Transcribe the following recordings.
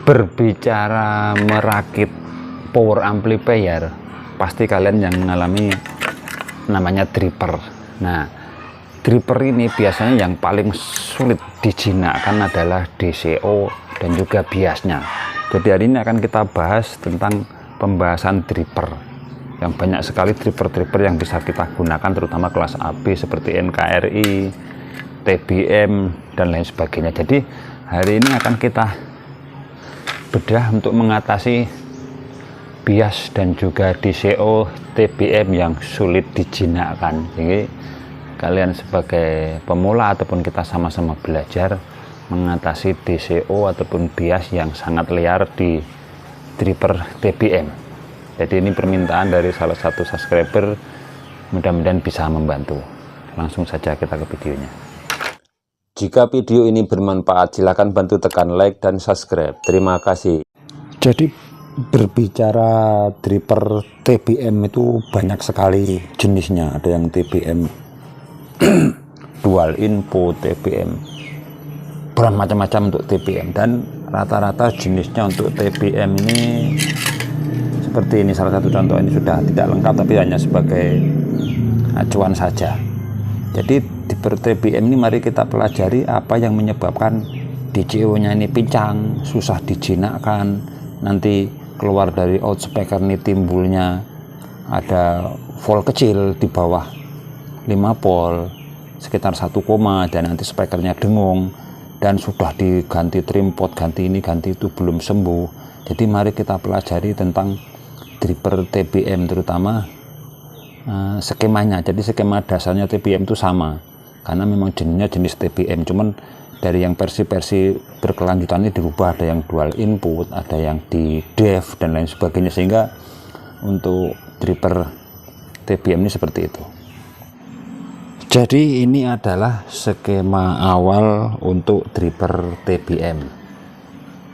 Berbicara merakit power amplifier, pasti kalian yang mengalami namanya dripper. Nah, dripper ini biasanya yang paling sulit dijinakkan adalah DCO dan juga biasnya. Jadi hari ini akan kita bahas tentang pembahasan dripper, yang banyak sekali dripper-dripper yang bisa kita gunakan, terutama kelas AB seperti NKRI, TBM dan lain sebagainya. Jadi hari ini akan kita bedah untuk mengatasi bias dan juga DCO TBM yang sulit dijinakkan. Jadi kalian sebagai pemula ataupun kita sama-sama belajar mengatasi DCO ataupun bias yang sangat liar di dripper TBM. Jadi ini permintaan dari salah satu subscriber, mudah-mudahan bisa membantu. Langsung saja kita ke videonya. Jika video ini bermanfaat, silakan bantu tekan like dan subscribe. Terima kasih. Jadi berbicara dripper TBM itu banyak sekali jenisnya. Ada yang TBM dual input, TBM bermacam-macam untuk TBM, dan rata-rata jenisnya untuk TBM ini seperti ini. Salah satu contoh ini sudah tidak lengkap tapi hanya sebagai acuan saja. Jadi di TBM ini mari kita pelajari apa yang menyebabkan DCO nya ini pincang, susah dijinakkan, nanti keluar dari out speaker ini timbulnya ada volt kecil di bawah 5 volt sekitar 1, dan nanti speakernya dengung, dan sudah diganti trim pot, ganti ini ganti itu belum sembuh. Jadi mari kita pelajari tentang dripper TBM, terutama skemanya. Jadi skema dasarnya TBM itu sama, karena memang jenisnya jenis TBM, cuman dari yang versi-versi berkelanjutan ini dirubah, ada yang dual input, ada yang di DEF dan lain sebagainya, sehingga untuk dripper TBM ini seperti itu. Jadi ini adalah skema awal untuk dripper TBM.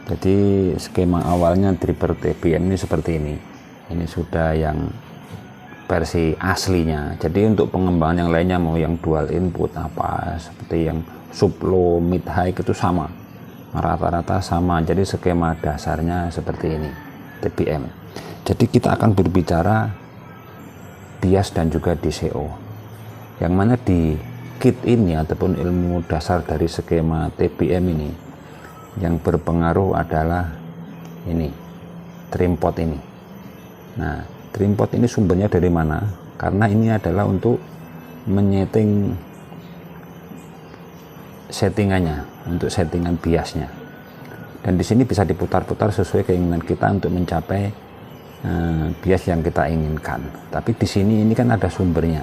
Jadi skema awalnya dripper TBM ini seperti ini. Ini sudah yang versi aslinya. Jadi untuk pengembangan yang lainnya, mau yang dual input apa seperti yang sub low mid high itu sama, rata-rata sama. Jadi skema dasarnya seperti ini TBM. Jadi kita akan berbicara bias dan juga DCO, yang mana di kit ini ataupun ilmu dasar dari skema TBM ini yang berpengaruh adalah ini trim pot ini. Nah, trim pot ini sumbernya dari mana? Karena ini adalah untuk menyeting settingannya, untuk settingan biasnya. Dan di sini bisa diputar-putar sesuai keinginan kita untuk mencapai bias yang kita inginkan. Tapi di sini ini kan ada sumbernya,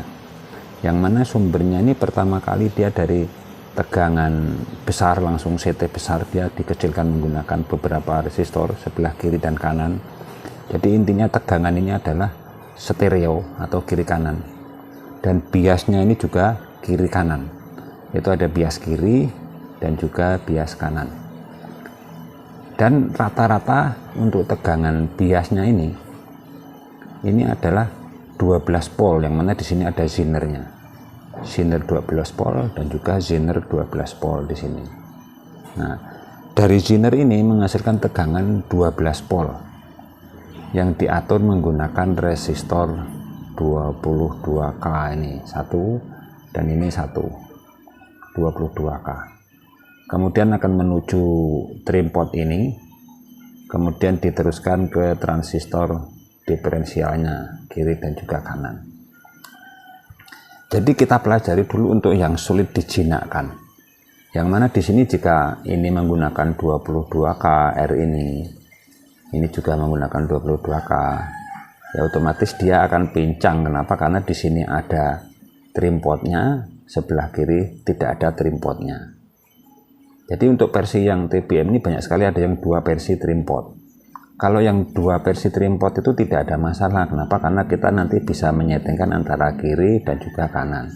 yang mana sumbernya ini pertama kali dia dari tegangan besar, langsung CT besar, dia dikecilkan menggunakan beberapa resistor sebelah kiri dan kanan. Jadi intinya tegangan ini adalah stereo atau kiri kanan, dan biasnya ini juga kiri kanan. Itu ada bias kiri dan juga bias kanan. Dan rata-rata untuk tegangan biasnya ini adalah 12 volt, yang mana di sini ada zenernya. Zener 12 volt dan juga zener 12 volt di sini. Nah, dari zener ini menghasilkan tegangan 12 volt yang diatur menggunakan resistor 22K ini satu, dan ini satu, 22K. Kemudian akan menuju trim pot ini, kemudian diteruskan ke transistor diferensialnya kiri dan juga kanan. Jadi kita pelajari dulu untuk yang sulit dijinakkan, yang mana di sini jika ini menggunakan 22K R ini juga menggunakan 22K, ya otomatis dia akan pincang. Kenapa? Karena di sini ada trim potnya, sebelah kiri tidak ada trim potnya. Jadi untuk versi yang TBM ini banyak sekali ada yang 2 versi trim pot. Kalau yang 2 versi trim pot itu tidak ada masalah. Kenapa? Karena kita nanti bisa menyetingkan antara kiri dan juga kanan.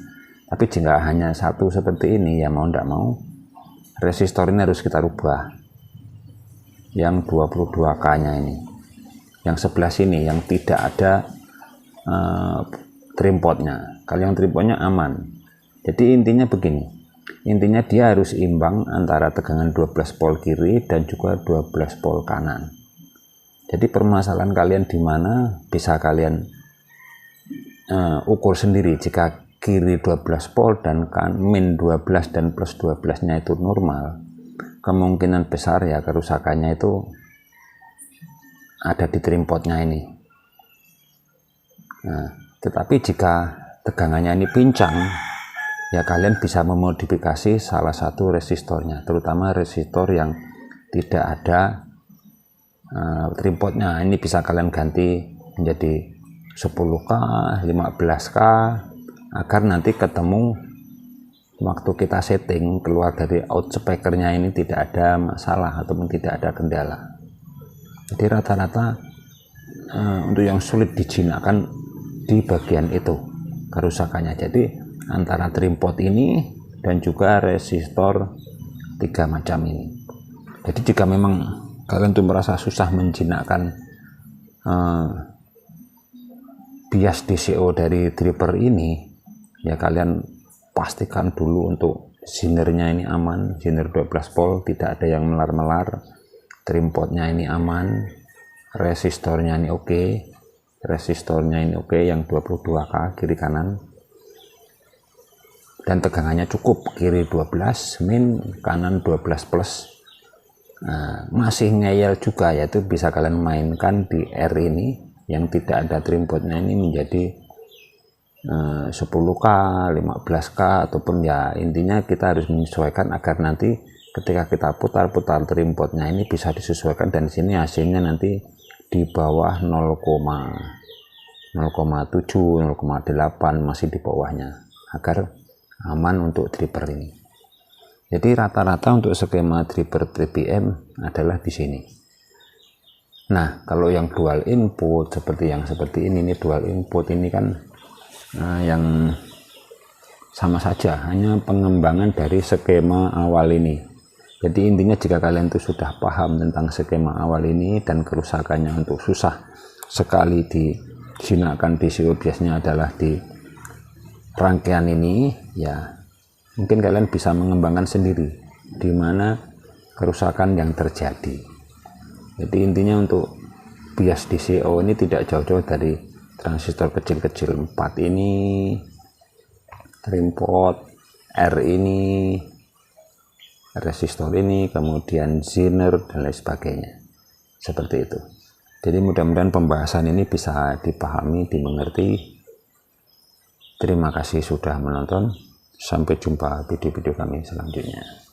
Tapi jika hanya satu seperti ini, ya mau tidak mau resistor ini harus kita rubah. Yang 22K nya ini, yang sebelah sini yang tidak ada trim potnya. Kalau yang trim potnya aman. Jadi intinya begini, Intinya dia harus imbang antara tegangan 12 volt kiri dan juga 12 volt kanan. Jadi permasalahan kalian di mana bisa kalian ukur sendiri. Jika kiri 12 volt dan min 12 dan plus 12 nya itu normal, kemungkinan besar ya kerusakannya itu ada di trim potnya ini. Nah, tetapi jika tegangannya ini pincang, ya kalian bisa memodifikasi salah satu resistornya, terutama resistor yang tidak ada trim potnya. Ini bisa kalian ganti menjadi 10K, 15K, agar nanti ketemu waktu kita setting keluar dari out speakernya ini tidak ada masalah ataupun tidak ada kendala. Jadi rata-rata untuk yang sulit dijinakkan di bagian itu kerusakannya. Jadi antara trim pot ini dan juga resistor 3 macam ini. Jadi jika memang kalian tuh merasa susah menjinakkan bias DCO dari dripper ini, ya kalian pastikan dulu untuk zinernya ini aman, ziner 12 volt, tidak ada yang melar-melar, trim potnya ini aman, resistornya ini oke, resistornya ini oke, yang 22K kiri kanan, dan tegangannya cukup, kiri 12 min, kanan 12 plus. Nah, masih ngeyel juga, yaitu bisa kalian mainkan di R ini yang tidak ada trim potnya ini menjadi 10K, 15K, ataupun ya intinya kita harus menyesuaikan agar nanti ketika kita putar-putar trim potnya ini bisa disesuaikan, dan di sini hasilnya nanti di bawah 0,7, 0,8, masih di bawahnya agar aman untuk dripper ini. Jadi rata-rata untuk skema dripper 3PM adalah di sini. Nah, kalau yang dual input seperti ini dual input ini kan yang sama saja, hanya pengembangan dari skema awal ini. Jadi intinya jika kalian itu sudah paham tentang skema awal ini dan kerusakannya untuk susah sekali dijinakkan DCO biasanya adalah di rangkaian ini, ya mungkin kalian bisa mengembangkan sendiri di mana kerusakan yang terjadi. Jadi intinya untuk bias DCO ini tidak jauh-jauh dari transistor kecil-kecil 4 ini, trim pot, R ini, resistor ini, kemudian ziner dan lain sebagainya. Seperti itu. Jadi mudah-mudahan pembahasan ini bisa dipahami, dimengerti. Terima kasih sudah menonton. Sampai jumpa video-video kami selanjutnya.